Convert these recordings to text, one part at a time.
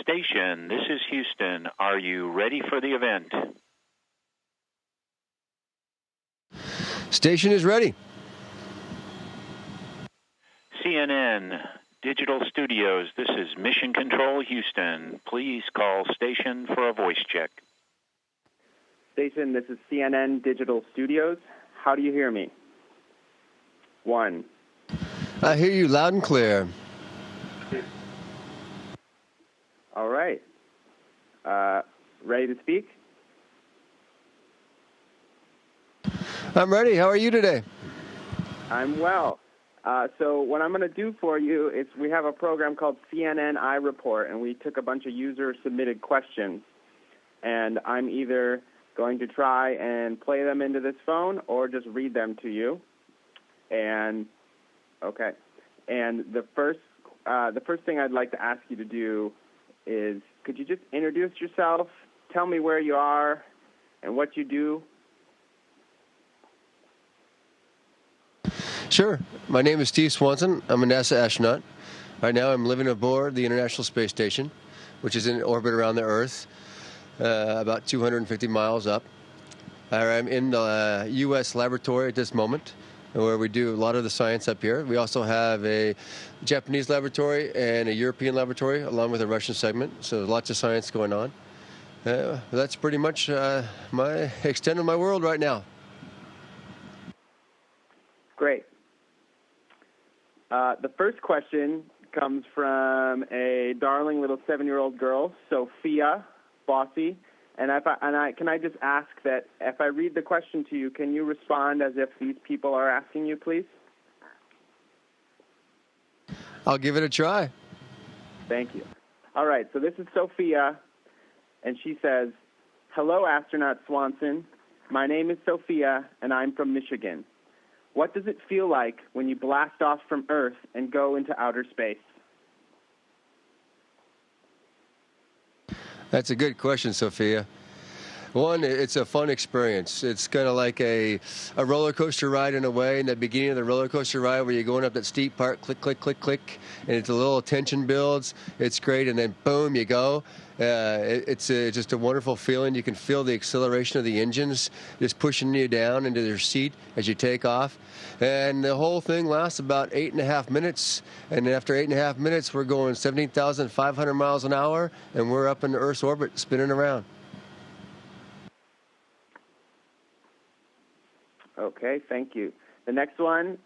station. This is Houston. Are you ready for the event? Station is ready. CNN Digital Studios, this is Mission Control Houston. Please call station for a voice check. Station, this is CNN Digital Studios. How do you hear me? 1. I hear you loud and clear. All right. Ready to speak? I'm ready. How are you today? I'm well. So what I'm going to do for you is we have a program called CNN iReport, and we took a bunch of user-submitted questions. And I'm either going to try and play them into this phone or just read them to you. And, okay. And the first thing I'd like to ask you to do is, could you just introduce yourself, tell me where you are and what you do? Sure. My name is Steve Swanson. I'm a NASA astronaut. Right now I'm living aboard the International Space Station, which is in orbit around the Earth, about 250 miles up. I'm in the U.S. laboratory at this moment, where we do a lot of the science up here. We also have a Japanese laboratory and a European laboratory, along with a Russian segment, so lots of science going on. That's pretty much my extent of my world right now. Great. The first question comes from a darling little 7-year-old girl, Sophia Bossy. And can I just ask that if I read the question to you, can you respond as if these people are asking you, please? I'll give it a try. Thank you. All right, so this is Sophia, and she says, "Hello, astronaut Swanson. My name is Sophia, and I'm from Michigan. What does it feel like when you blast off from Earth and go into outer space?" That's a good question, Sophia. One, it's a fun experience. It's kind of like a roller coaster ride in a way. In the beginning of the roller coaster ride, where you're going up that steep part, click, click, click, click, and it's a little tension builds. It's great, and then boom, you go. It's just a wonderful feeling. You can feel the acceleration of the engines just pushing you down into your seat as you take off. And the whole thing lasts about 8.5 minutes. And after 8.5 minutes, we're going 17,500 miles an hour, and we're up in the Earth's orbit, spinning around. Okay, thank you. The next one,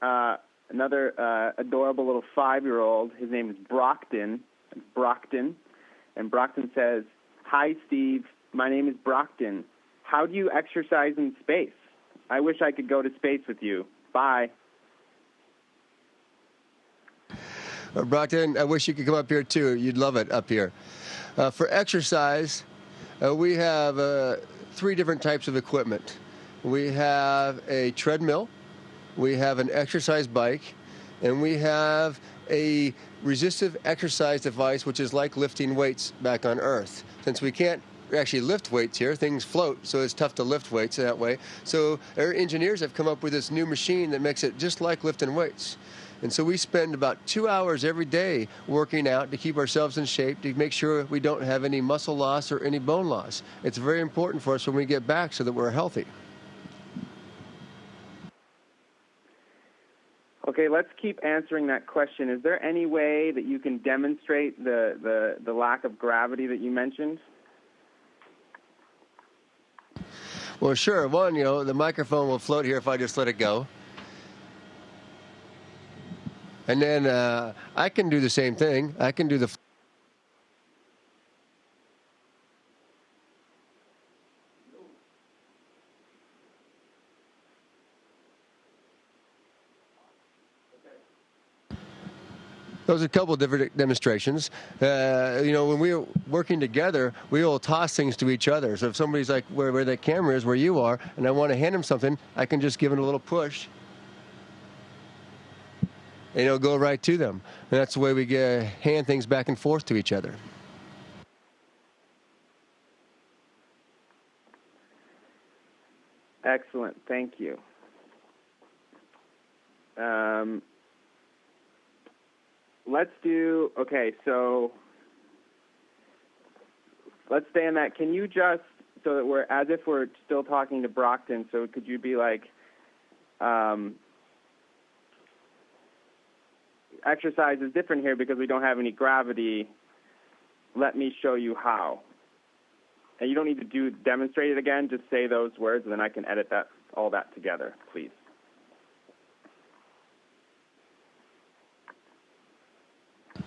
another adorable little 5-year-old. His name is Brockton. And Brockton says, "Hi, Steve. My name is Brockton. How do you exercise in space? I wish I could go to space with you. Bye." Brockton, I wish you could come up here too. You'd love it up here. For exercise, we have 3 different types of equipment. We have a treadmill, we have an exercise bike, and we have a resistive exercise device, which is like lifting weights back on Earth. Since we can't actually lift weights here, things float, so it's tough to lift weights that way. So our engineers have come up with this new machine that makes it just like lifting weights. And so we spend about 2 hours every day working out to keep ourselves in shape, to make sure we don't have any muscle loss or any bone loss. It's very important for us when we get back so that we're healthy. Okay, let's keep answering that question. Is there any way that you can demonstrate the lack of gravity that you mentioned? Well, sure. One, the microphone will float here if I just let it go. And then I can do the same thing. I can do the... Those are a couple of different demonstrations. When we're working together, we will toss things to each other. So if somebody's like where that camera is, where you are, and I want to hand them something, I can just give it a little push, and it'll go right to them. And that's the way we hand things back and forth to each other. Excellent. Thank you. Let's do, okay, so let's stay in that. Can you just, so that we're, as if we're still talking to Brockton, so could you be like, exercise is different here because we don't have any gravity. Let me show you how. And you don't need to demonstrate it again. Just say those words, and then I can edit all that together, please.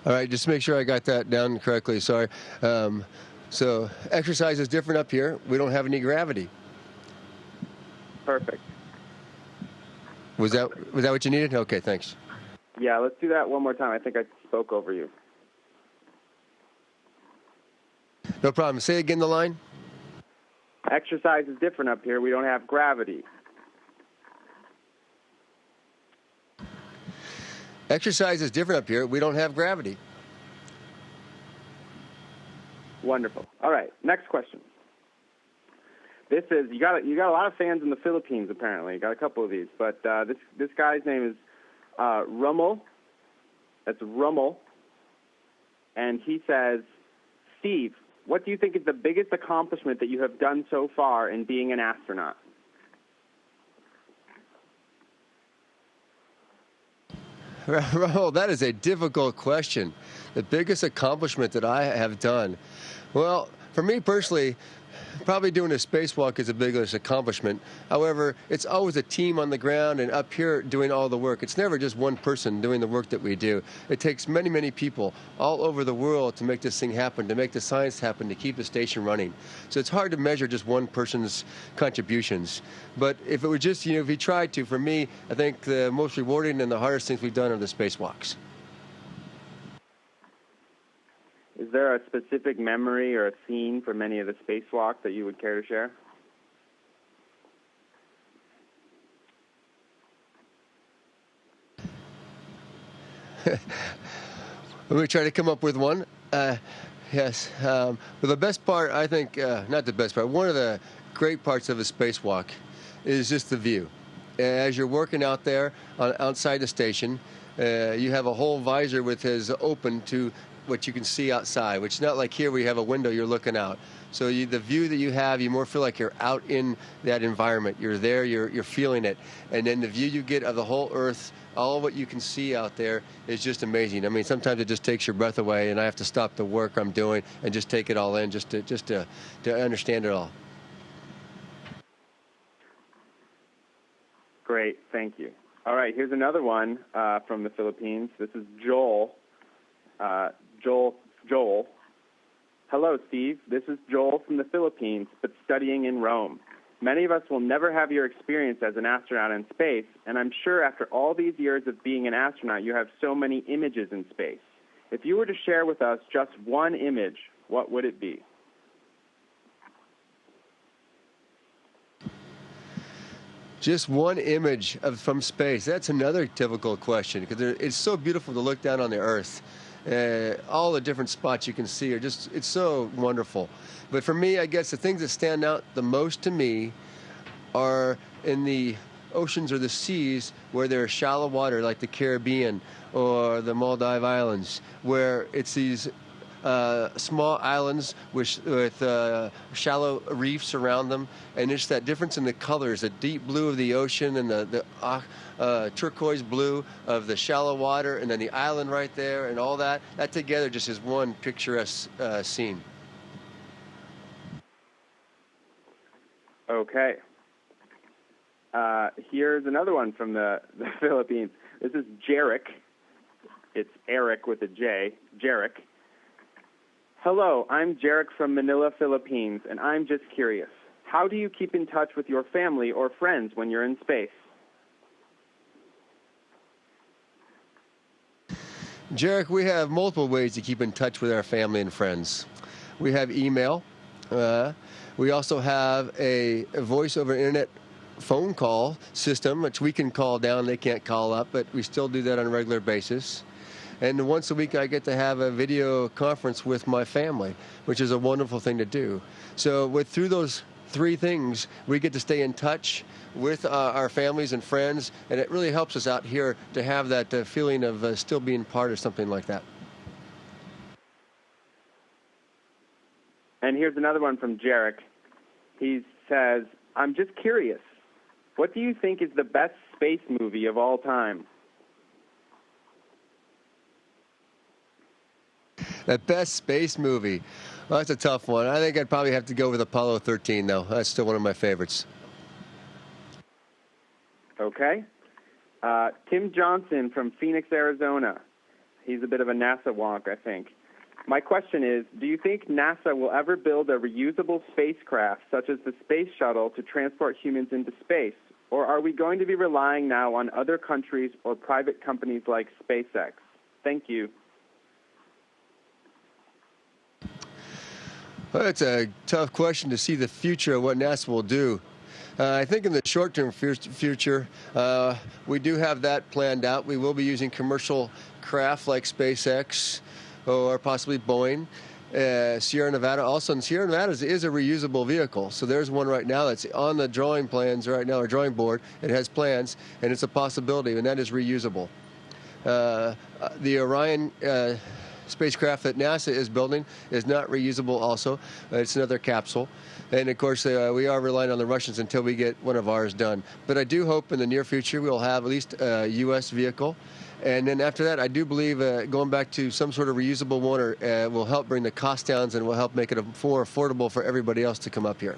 All right, just to make sure I got that down correctly. Sorry. So exercise is different up here. We don't have any gravity. Perfect. Was that what you needed? Okay, thanks. Yeah, let's do that one more time. I think I spoke over you. No problem. Say again the line. Exercise is different up here. We don't have gravity. Exercise is different up here. We don't have gravity. Wonderful. All right, next question. This is, you got a lot of fans in the Philippines, apparently. You got a couple of these, but this guy's name is Rummel. That's Rummel. And he says, Steve, what do you think is the biggest accomplishment that you have done so far in being an astronaut? Rummel, that is a difficult question. The biggest accomplishment that I have done. Well, for me personally, probably doing a spacewalk is the biggest accomplishment. However, it's always a team on the ground and up here doing all the work. It's never just one person doing the work that we do. It takes many, many people all over the world to make this thing happen, to make the science happen, to keep the station running. So it's hard to measure just one person's contributions. But if it were just, if you tried to, for me, I think the most rewarding and the hardest things we've done are the spacewalks. Is there a specific memory or a scene from any of the spacewalks that you would care to share? Let me try to come up with one. Yes. But the best part, I think, not the best part, one of the great parts of a spacewalk is just the view. As you're working out there outside the station, you have a whole visor with his open to what you can see outside, which is not like here where you have a window you're looking out. So the view that you have, you more feel like you're out in that environment. You're there, you're feeling it. And then the view you get of the whole Earth, all what you can see out there is just amazing. I mean, sometimes it just takes your breath away, and I have to stop the work I'm doing and just take it all in just to understand it all. Great, thank you. All right, here's another one from the Philippines. This is Joel. Joel. Hello, Steve. This is Joel from the Philippines, but studying in Rome. Many of us will never have your experience as an astronaut in space, and I'm sure after all these years of being an astronaut, you have so many images in space. If you were to share with us just one image, what would it be? Just one image from space. That's another difficult question because it's so beautiful to look down on the Earth. All the different spots you can see are it's so wonderful. But for me, I guess the things that stand out the most to me are in the oceans or the seas where there's shallow water, like the Caribbean or the Maldive Islands, where it's these small islands with shallow reefs around them, and it's that difference in the colors, the deep blue of the ocean and the turquoise blue of the shallow water, and then the island right there, and all that together just is one picturesque scene. Okay. Here's another one from the Philippines. This is Jarek. It's Eric with a J. Jarek. Hello, I'm Jarek from Manila, Philippines, and I'm just curious. How do you keep in touch with your family or friends when you're in space? Jarek, we have multiple ways to keep in touch with our family and friends. We have email. We also have a voice over internet phone call system, which we can call down. They can't call up, but we still do that on a regular basis. And once a week, I get to have a video conference with my family, which is a wonderful thing to do. So through those three things, we get to stay in touch with our families and friends, and it really helps us out here to have that feeling of still being part of something like that. And here's another one from Jarek. He says, I'm just curious, what do you think is the best space movie of all time? The best space movie. Well, that's a tough one. I think I'd probably have to go with Apollo 13, though. That's still one of my favorites. Okay. Tim Johnson from Phoenix, Arizona. He's a bit of a NASA wonk, I think. My question is, do you think NASA will ever build a reusable spacecraft, such as the Space Shuttle, to transport humans into space? Or are we going to be relying now on other countries or private companies like SpaceX? Thank you. Well, it's a tough question to see the future of what NASA will do. I think in the short-term future, we do have that planned out. We will be using commercial craft like SpaceX or possibly Boeing. Sierra Nevada, also, and Sierra Nevada is a reusable vehicle. So there's one right now that's on the drawing plans right now, or drawing board. It has plans, and it's a possibility, and that is reusable. The Orion spacecraft that NASA is building is not reusable also. It's another capsule. And, of course, we are relying on the Russians until we get one of ours done. But I do hope in the near future we'll have at least a U.S. vehicle. And then after that, I do believe going back to some sort of reusable one will help bring the cost down and will help make it more affordable for everybody else to come up here.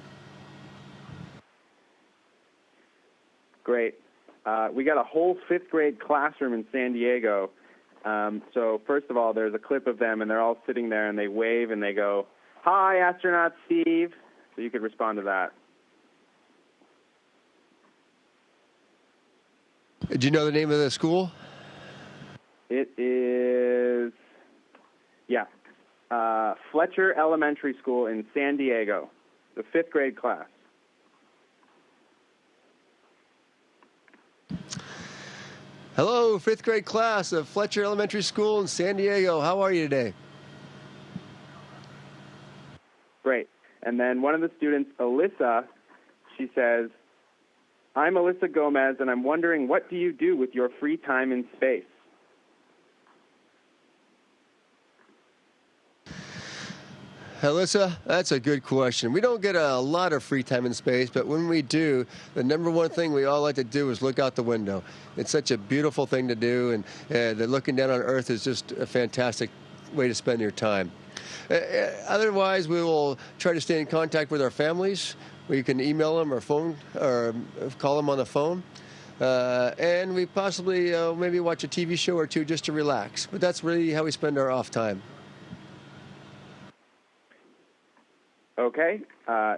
Great. We got a whole fifth grade classroom in San Diego. So first of all, there's a clip of them, and they're all sitting there, and they wave, and they go, "Hi, astronaut Steve." So you could respond to that. Do you know the name of the school? It is, Fletcher Elementary School in San Diego, the fifth grade class. Hello, fifth grade class of Fletcher Elementary School in San Diego. How are you today? Great. And then one of the students, Alyssa, she says, I'm Alyssa Gomez, and I'm wondering, what do you do with your free time in space? Alyssa, that's a good question. We don't get a lot of free time in space, but when we do, the number one thing we all like to do is look out the window. It's such a beautiful thing to do, and looking down on Earth is just a fantastic way to spend your time. Otherwise, we will try to stay in contact with our families. We can email them or phone or call them on the phone. And we possibly maybe watch a TV show or two just to relax. But that's really how we spend our off time. Okay.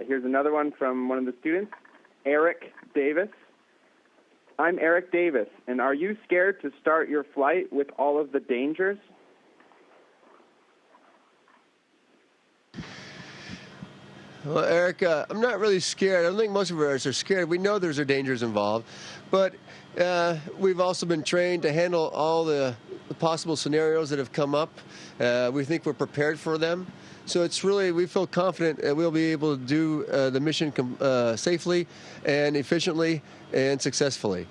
Here's another one from one of the students, Eric Davis. I'm Eric Davis, and are you scared to start your flight with all of the dangers? Well, Eric, I'm not really scared. I don't think most of us are scared. We know there's dangers involved, but we've also been trained to handle all the possible scenarios that have come up. We think we're prepared for them. So it's really, we feel confident that we'll be able to do the mission safely and efficiently and successfully.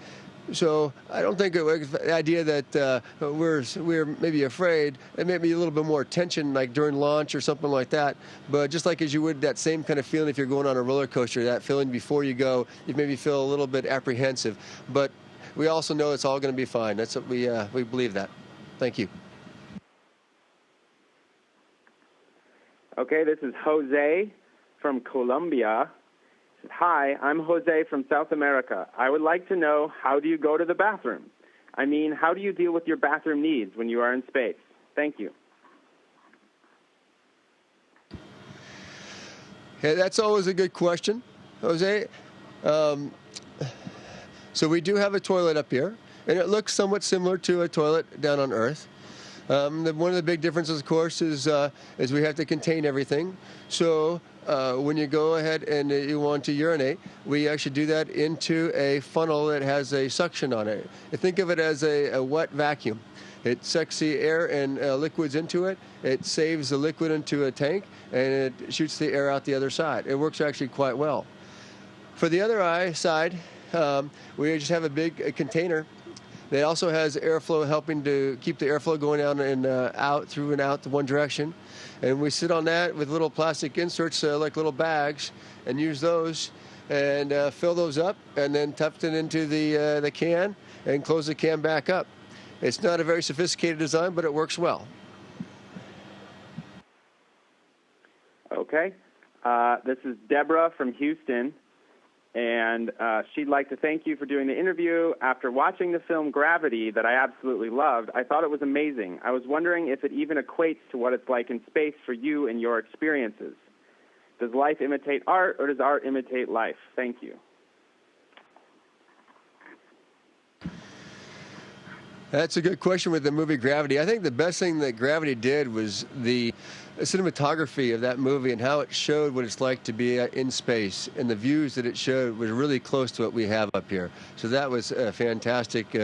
So I don't think the idea that we're maybe afraid, and maybe a little bit more tension like during launch or something like that. But just like as you would that same kind of feeling if you're going on a roller coaster, that feeling before you go, you maybe feel a little bit apprehensive. But we also know it's all going to be fine. That's what we believe that. Thank you. Okay, this is Jose from Colombia. Hi, I'm Jose from South America. I would like to know, how do you go to the bathroom? I mean, how do you deal with your bathroom needs when you are in space? Thank you. Yeah, that's always a good question, Jose. So we do have a toilet up here, and it looks somewhat similar to a toilet down on Earth. One of the big differences, of course, is we have to contain everything. So when you go ahead and you want to urinate, we actually do that into a funnel that has a suction on it. Think of it as a wet vacuum. It sucks the air and liquids into it. It saves the liquid into a tank, and it shoots the air out the other side. It works actually quite well. For the other side, we just have a big container It also has airflow helping to keep the airflow going out and out, through and out, to one direction. And we sit on that with little plastic inserts, like little bags, and use those and fill those up, and then tuck it into the can and close the can back up. It's not a very sophisticated design, but it works well. Okay. This is Deborah from Houston, and she'd like to thank you for doing the interview. After watching the film Gravity that I absolutely loved, I thought it was amazing. I was wondering if it even equates to what it's like in space for you and your experiences. Does life imitate art, or does art imitate life? Thank you. That's a good question with the movie Gravity. I think the best thing that Gravity did was the cinematography of that movie and how it showed what it's like to be in space, and the views that it showed was really close to what we have up here. So that was a fantastic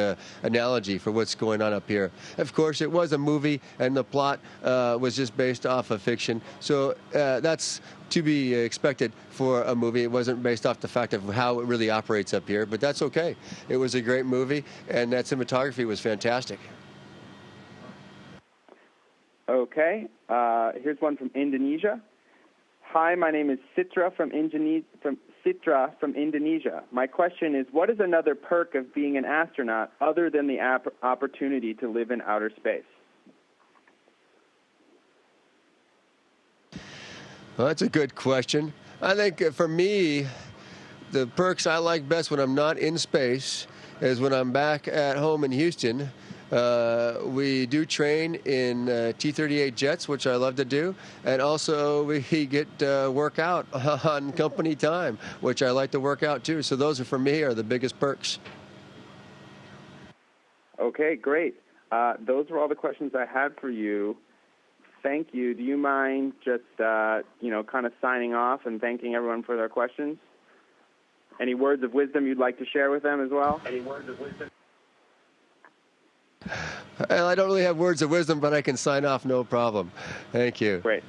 analogy for what's going on up here. Of course, it was a movie, and the plot was just based off of fiction. So that's to be expected for a movie. It wasn't based off the fact of how it really operates up here, but that's okay. It was a great movie, and that cinematography was fantastic. Okay. Here's one from Indonesia. Hi, my name is Citra from Indonesia. My question is, what is another perk of being an astronaut other than the opportunity to live in outer space? Well, that's a good question. I think for me, the perks I like best when I'm not in space is when I'm back at home in Houston. We do train in T-38 jets, which I love to do, and also we get work out on company time, which I like to work out too. So those are, for me, are the biggest perks. Okay, great. Those were all the questions I had for you. Thank you. Do you mind just, kind of signing off and thanking everyone for their questions? Any words of wisdom you'd like to share with them as well? Any words of wisdom? I don't really have words of wisdom, but I can sign off, no problem. Thank you. Great.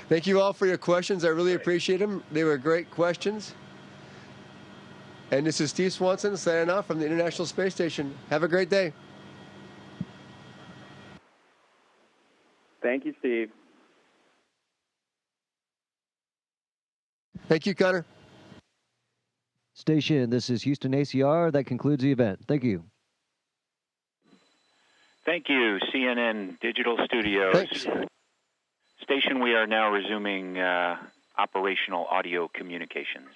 Thank you all for your questions. I really appreciate them. They were great questions. And this is Steve Swanson signing off from the International Space Station. Have a great day. Thank you, Steve. Thank you, Connor. Station, this is Houston ACR. That concludes the event. Thank you. Thank you, CNN Digital Studios. Thanks. Station, we are now resuming operational audio communications.